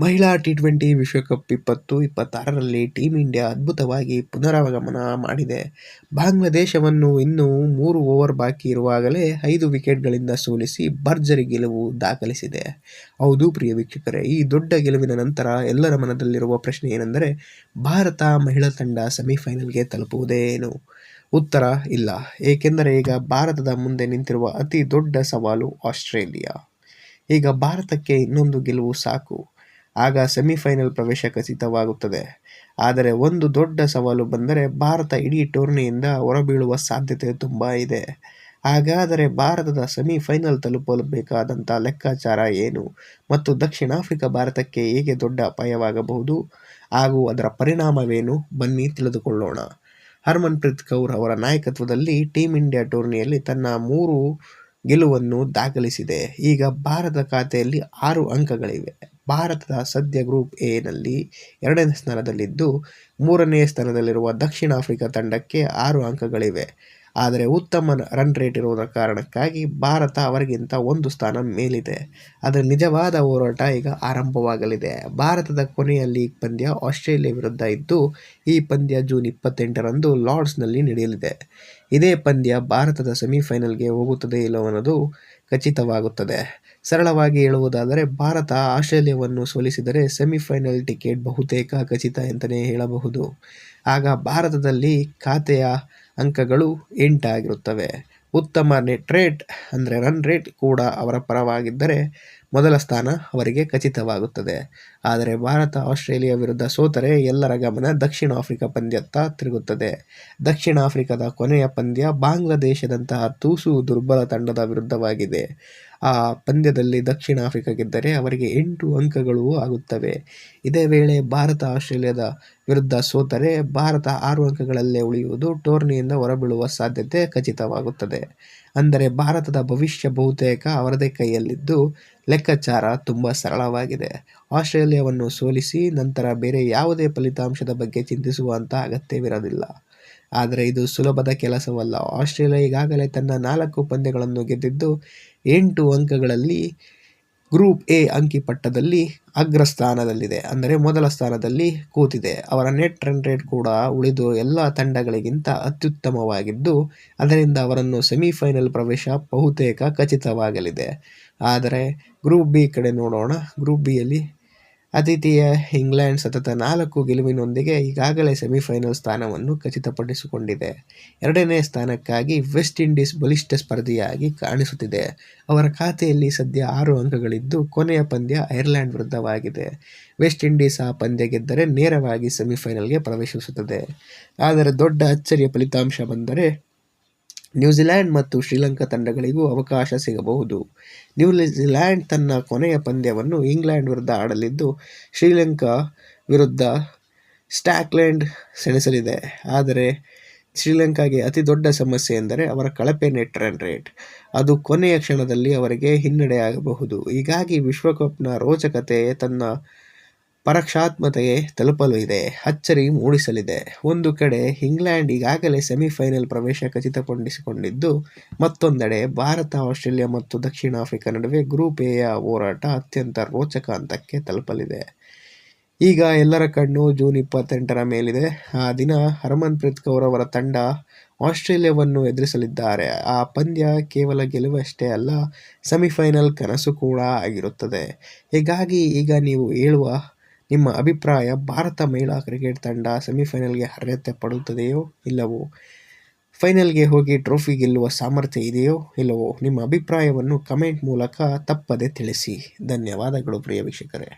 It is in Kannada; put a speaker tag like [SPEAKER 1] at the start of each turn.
[SPEAKER 1] ಮಹಿಳಾ ಟಿ20 ವಿಶ್ವಕಪ್ 2026ರಲ್ಲಿ ಟೀಮ್ ಇಂಡಿಯಾ ಅದ್ಭುತವಾಗಿ ಪುನರಾಗಮನ ಮಾಡಿದೆ. ಬಾಂಗ್ಲಾದೇಶವನ್ನು ಇನ್ನೂ 3 ಓವರ್ ಬಾಕಿ ಇರುವಾಗಲೇ 5 ವಿಕೆಟ್ಗಳಿಂದ ಸೋಲಿಸಿ ಭರ್ಜರಿ ಗೆಲುವು ದಾಖಲಿಸಿದೆ. ಹೌದು ಪ್ರಿಯ ವೀಕ್ಷಕರೇ, ಈ ದೊಡ್ಡ ಗೆಲುವಿನ ನಂತರ ಎಲ್ಲರ ಮನದಲ್ಲಿರುವ ಪ್ರಶ್ನೆ ಏನೆಂದರೆ, ಭಾರತ ಮಹಿಳಾ ತಂಡ ಸೆಮಿಫೈನಲ್ಗೆ ತಲುಪುವುದೇ ಏನು? ಉತ್ತರ ಇಲ್ಲ. ಏಕೆಂದರೆ ಈಗ ಭಾರತದ ಮುಂದೆ ನಿಂತಿರುವ ಅತಿ ದೊಡ್ಡ ಸವಾಲು ಆಸ್ಟ್ರೇಲಿಯಾ. ಈಗ ಭಾರತಕ್ಕೆ ಇನ್ನೊಂದು ಗೆಲುವು ಸಾಕು, ಆಗ ಸೆಮಿಫೈನಲ್ ಪ್ರವೇಶ ಖಚಿತವಾಗುತ್ತದೆ. ಆದರೆ ಒಂದು ದೊಡ್ಡ ಸವಾಲು ಬಂದರೆ ಭಾರತ ಇಡೀ ಟೂರ್ನಿಯಿಂದ ಹೊರಬೀಳುವ ಸಾಧ್ಯತೆ ತುಂಬ ಇದೆ. ಹಾಗಾದರೆ ಭಾರತದ ಸೆಮಿಫೈನಲ್ ತಲುಪಲು ಬೇಕಾದಂಥ ಲೆಕ್ಕಾಚಾರ ಏನು ಮತ್ತು ದಕ್ಷಿಣ ಆಫ್ರಿಕಾ ಭಾರತಕ್ಕೆ ಹೇಗೆ ದೊಡ್ಡ ಅಪಾಯವಾಗಬಹುದು ಹಾಗೂ ಅದರ ಪರಿಣಾಮವೇನು? ಬನ್ನಿ ತಿಳಿದುಕೊಳ್ಳೋಣ. ಹರ್ಮನ್ಪ್ರೀತ್ ಕೌರ್ ಅವರ ನಾಯಕತ್ವದಲ್ಲಿ ಟೀಮ್ ಇಂಡಿಯಾ ಟೂರ್ನಿಯಲ್ಲಿ ತನ್ನ 3 ಗೆಲುವನ್ನು ದಾಖಲಿಸಿದೆ. ಈಗ ಭಾರತ ಖಾತೆಯಲ್ಲಿ 6 ಅಂಕಗಳಿವೆ. ಭಾರತ ಸದ್ಯ ಗ್ರೂಪ್ ಎ ನಲ್ಲಿ 2ನೇ ಸ್ಥಾನದಲ್ಲಿದ್ದು, 3ನೇ ಸ್ಥಾನದಲ್ಲಿರುವ ದಕ್ಷಿಣ ಆಫ್ರಿಕಾ ತಂಡಕ್ಕೆ 6 ಅಂಕಗಳಿವೆ. ಆದರೆ ಉತ್ತಮ ರನ್ ರೇಟ್ ಇರುವುದರ ಕಾರಣಕ್ಕಾಗಿ ಭಾರತ ಅವರಿಗಿಂತ 1 ಸ್ಥಾನ ಮೇಲಿದೆ. ಅದರ ನಿಜವಾದ ಹೋರಾಟ ಈಗ ಆರಂಭವಾಗಲಿದೆ. ಭಾರತದ ಕೊನೆಯ ಲೀಗ್ ಪಂದ್ಯ ಆಸ್ಟ್ರೇಲಿಯಾ ವಿರುದ್ಧ ಇದ್ದು, ಈ ಪಂದ್ಯ ಜೂನ್ 28ರಂದು ಲಾರ್ಡ್ಸ್ನಲ್ಲಿ ನಡೆಯಲಿದೆ. ಇದೇ ಪಂದ್ಯ ಭಾರತದ ಸೆಮಿಫೈನಲ್ಗೆ ಹೋಗುತ್ತದೆ ಇಲ್ಲವನ್ನೋದು ಖಚಿತವಾಗುತ್ತದೆ. ಸರಳವಾಗಿ ಹೇಳುವುದಾದರೆ, ಭಾರತ ಆಸ್ಟ್ರೇಲಿಯಾವನ್ನು ಸೋಲಿಸಿದರೆ ಸೆಮಿಫೈನಲ್ ಟಿಕೆಟ್ ಬಹುತೇಕ ಖಚಿತ ಎಂತಲೇ ಹೇಳಬಹುದು. ಆಗ ಭಾರತದಲ್ಲಿ ಖಾತೆಯ ಅಂಕಗಳು 8 ಆಗಿರುತ್ತವೆ. ಉತ್ತಮ ನೆಟ್ ರೇಟ್ ಅಂದರೆ ರನ್ ರೇಟ್ ಕೂಡ ಅವರ ಪರವಾಗಿದ್ದರೆ ಮೊದಲ ಸ್ಥಾನ ಅವರಿಗೆ ಖಚಿತವಾಗುತ್ತದೆ. ಆದರೆ ಭಾರತ ಆಸ್ಟ್ರೇಲಿಯಾ ವಿರುದ್ಧ ಸೋತರೆ ಎಲ್ಲರ ಗಮನ ದಕ್ಷಿಣ ಆಫ್ರಿಕಾ ಪಂದ್ಯತ್ತ ತಿರುಗುತ್ತದೆ. ದಕ್ಷಿಣ ಆಫ್ರಿಕಾದ ಕೊನೆಯ ಪಂದ್ಯ ಬಾಂಗ್ಲಾದೇಶದಂತಹ ತುಸು ದುರ್ಬಲ ತಂಡದ ವಿರುದ್ಧವಾಗಿದೆ. ಆ ಪಂದ್ಯದಲ್ಲಿ ದಕ್ಷಿಣ ಆಫ್ರಿಕಾ ಗೆದ್ದರೆ ಅವರಿಗೆ 8 ಅಂಕಗಳು ಆಗುತ್ತವೆ. ಇದೇ ವೇಳೆ ಭಾರತ ಆಸ್ಟ್ರೇಲಿಯಾದ ವಿರುದ್ಧ ಸೋತರೆ ಭಾರತ 6 ಅಂಕಗಳಲ್ಲೇ ಉಳಿಯುವುದು, ಟೂರ್ನಿಯಿಂದ ಹೊರಬೀಳುವ ಸಾಧ್ಯತೆ ಖಚಿತವಾಗುತ್ತದೆ. ಅಂದರೆ ಭಾರತದ ಭವಿಷ್ಯ ಬಹುತೇಕ ಅವರದೇ ಕೈಯಲ್ಲಿದ್ದು, ಲೆಕ್ಕಾಚಾರ ತುಂಬ ಸರಳವಾಗಿದೆ. ಆಸ್ಟ್ರೇಲಿಯಾವನ್ನು ಸೋಲಿಸಿ ನಂತರ ಬೇರೆ ಯಾವುದೇ ಫಲಿತಾಂಶದ ಬಗ್ಗೆ ಚಿಂತಿಸುವಂಥ ಅಗತ್ಯವಿರಲಿಲ್ಲ. ಆದರೆ ಇದು ಸುಲಭದ ಕೆಲಸವಲ್ಲ. ಆಸ್ಟ್ರೇಲಿಯಾ ಈಗಾಗಲೇ ತನ್ನ 4 ಪಂದ್ಯಗಳನ್ನು ಗೆದ್ದಿದ್ದು 8 ಅಂಕಗಳಲ್ಲಿ ಗ್ರೂಪ್ ಎ ಅಂಕಿಪಟ್ಟದಲ್ಲಿ ಅಗ್ರಸ್ಥಾನದಲ್ಲಿದೆ. ಅಂದರೆ ಮೊದಲ ಸ್ಥಾನದಲ್ಲಿ ಕೂತಿದೆ. ಅವರ ನೆಟ್ ರನ್ ರೇಟ್ ಕೂಡ ಉಳಿದ ಎಲ್ಲ ತಂಡಗಳಿಗಿಂತ ಅತ್ಯುತ್ತಮವಾಗಿದ್ದು, ಅದರಿಂದ ಅವರನ್ನು ಸೆಮಿಫೈನಲ್ ಪ್ರವೇಶ ಬಹುತೇಕ ಖಚಿತವಾಗಲಿದೆ. ಆದರೆ ಗ್ರೂಪ್ ಬಿ ಕಡೆ ನೋಡೋಣ. ಗ್ರೂಪ್ ಬಿಯಲ್ಲಿ ಆತಿಥೇಯ ಇಂಗ್ಲೆಂಡ್ ಸತತ 4 ಗೆಲುವಿನೊಂದಿಗೆ ಈಗಾಗಲೇ ಸೆಮಿಫೈನಲ್ ಸ್ಥಾನವನ್ನು ಖಚಿತಪಡಿಸಿಕೊಂಡಿದೆ. 2ನೇ ಸ್ಥಾನಕ್ಕಾಗಿ ವೆಸ್ಟ್ ಇಂಡೀಸ್ ಬಲಿಷ್ಠ ಸ್ಪರ್ಧಿಯಾಗಿ ಕಾಣಿಸುತ್ತಿದೆ. ಅವರ ಖಾತೆಯಲ್ಲಿ ಸದ್ಯ 6 ಅಂಕಗಳಿದ್ದು, ಕೊನೆಯ ಪಂದ್ಯ ಐರ್ಲೆಂಡ್ ವಿರುದ್ಧವಾಗಿದೆ. ವೆಸ್ಟ್ ಇಂಡೀಸ್ ಆ ಪಂದ್ಯ ಗೆದ್ದರೆ ನೇರವಾಗಿ ಸೆಮಿಫೈನಲ್ಗೆ ಪ್ರವೇಶಿಸುತ್ತದೆ. ಆದರೆ ದೊಡ್ಡ ಅಚ್ಚರಿಯ ಫಲಿತಾಂಶ ಬಂದರೆ ನ್ಯೂಜಿಲೆಂಡ್ ಮತ್ತು ಶ್ರೀಲಂಕಾ ತಂಡಗಳಿಗೂ ಅವಕಾಶ ಸಿಗಬಹುದು. ನ್ಯೂಜಿಲೆಂಡ್ ತನ್ನ ಕೊನೆಯ ಪಂದ್ಯವನ್ನು ಇಂಗ್ಲೆಂಡ್ ವಿರುದ್ಧ ಆಡಲಿದ್ದು, ಶ್ರೀಲಂಕಾ ವಿರುದ್ಧ ಸ್ಕಾಟ್ಲೆಂಡ್ ಸೆಣಸಲಿದೆ. ಆದರೆ ಶ್ರೀಲಂಕಾಗೆ ಅತಿ ದೊಡ್ಡ ಸಮಸ್ಯೆ ಎಂದರೆ ಅವರ ಕಳಪೆ ನೆಟ್ ರನ್ ರೇಟ್. ಅದು ಕೊನೆಯ ಕ್ಷಣದಲ್ಲಿ ಅವರಿಗೆ ಹಿನ್ನಡೆಯಾಗಬಹುದು. ಹೀಗಾಗಿ ವಿಶ್ವಕಪ್ನ ರೋಚಕತೆ ತನ್ನ ಪರೀಕ್ಷಾತ್ಮಕತೆಗೆ ತಲುಪಲು ಇದೆ. ಅಚ್ಚರಿ ಮೂಡಿಸಲಿದೆ. ಒಂದು ಕಡೆ ಇಂಗ್ಲೆಂಡ್ ಈಗಾಗಲೇ ಸೆಮಿಫೈನಲ್ ಪ್ರವೇಶ ಖಚಿತಪಡಿಸಿಕೊಂಡಿದ್ದು, ಮತ್ತೊಂದೆಡೆ ಭಾರತ, ಆಸ್ಟ್ರೇಲಿಯಾ ಮತ್ತು ದಕ್ಷಿಣ ಆಫ್ರಿಕಾ ನಡುವೆ ಗ್ರೂಪ್ ಎಯ ಹೋರಾಟ ಅತ್ಯಂತ ರೋಚಕ ಹಂತಕ್ಕೆ ತಲುಪಲಿದೆ. ಈಗ ಎಲ್ಲರ ಕಣ್ಣು ಜೂನ್ 28ರ ಮೇಲಿದೆ. ಆ ದಿನ ಹರ್ಮನ್ಪ್ರೀತ್ ಕೌರ್ ಅವರ ತಂಡ ಆಸ್ಟ್ರೇಲಿಯಾವನ್ನು ಎದುರಿಸಲಿದ್ದಾರೆ. ಆ ಪಂದ್ಯ ಕೇವಲ ಗೆಲುವಷ್ಟೇ ಅಲ್ಲ, ಸೆಮಿಫೈನಲ್ ಕನಸು ಕೂಡ ಆಗಿರುತ್ತದೆ. ಹೀಗಾಗಿ ಈಗ ನೀವು ಹೇಳುವ ನಿಮ್ಮ ಅಭಿಪ್ರಾಯ, ಭಾರತ ಮಹಿಳಾ ಕ್ರಿಕೆಟ್ ತಂಡ ಸೆಮಿಫೈನಲ್ಗೆ ಅರ್ಹತೆ ಪಡೆಯುತ್ತದೆಯೋ ಇಲ್ಲವೋ? ಫೈನಲ್ಗೆ ಹೋಗಿ ಟ್ರೋಫಿ ಗೆಲ್ಲುವ ಸಾಮರ್ಥ್ಯ ಇದೆಯೋ ಇಲ್ಲವೋ? ನಿಮ್ಮ ಅಭಿಪ್ರಾಯವನ್ನು ಕಮೆಂಟ್ ಮೂಲಕ ತಪ್ಪದೆ ತಿಳಿಸಿ. ಧನ್ಯವಾದಗಳು ಪ್ರಿಯ ವೀಕ್ಷಕರೇ.